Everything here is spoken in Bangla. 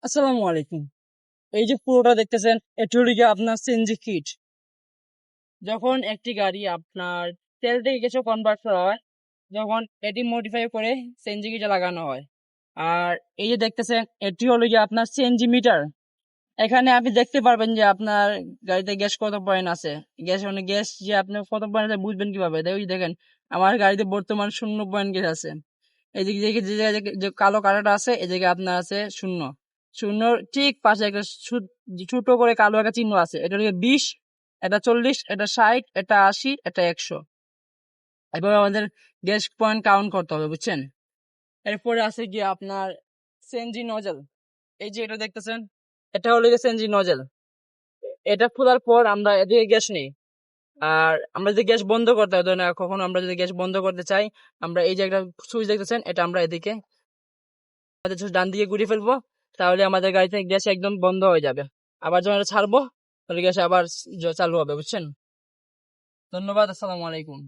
আসসালামু আলাইকুম। এই যে পুরোটা দেখতেছেন, এটি হলো গিয়ে আপনার সিএনজি কিট। যখন একটি গাড়ি আপনার তেল থেকে কিছু কনভার্ট করা হয়, যখন এটি মডিফাই করে সিএনজি কিটে লাগানো হয়। আর এই যে দেখতেছেন, এটি হলো গিয়ে আপনার সিএনজি মিটার। এখানে আপনি দেখতে পারবেন যে আপনার গাড়িতে গ্যাস কত পয়েন্ট আছে। গ্যাস যে আপনি কত পয়েন্ট আছে বুঝবেন কিভাবে? ওই দেখেন, আমার গাড়িতে বর্তমান 0 পয়েন্ট গ্যাস আছে। এদিকে দেখে যে জায়গায় যে কালো কাঁটাটা আছে, এদিকে আপনার আছে শূন্য। শূন্যর ঠিক পাশে একটা ছোট করে কালো একটা চিহ্ন আছে। এটা হচ্ছে 20, এটা 40, এটা 60, এটা 80, এটা 100। এভাবে আমাদের গ্যাস পয়েন্ট কাউন্ট করতে হবে, বুঝছেন? এরপরে আছে গিয়ে আপনার সিএনজি নজেল। এই যে এটা দেখতেছেন, এটা হলো গিয়ে সিএনজি নজেল। এটা খোলার পর আমরা এদিকে গ্যাস নিই। আর আমরা যদি গ্যাস বন্ধ করতে হয়, ধরেন কখনো আমরা যদি গ্যাস বন্ধ করতে চাই, আমরা এই যে একটা সুইচ দেখতেছেন, এটা আমরা এদিকে আমাদের just ডান দিকে ঘুরিয়ে ফেলবো, তাহলে আমাদের গাড়িতে গ্যাস একদম বন্ধ হয়ে যাবে। আবার যখন এটা ছাড়বো, তাহলে গ্যাস আবার চালু হবে, বুঝছেন? ধন্যবাদ। আসসালামু আলাইকুম।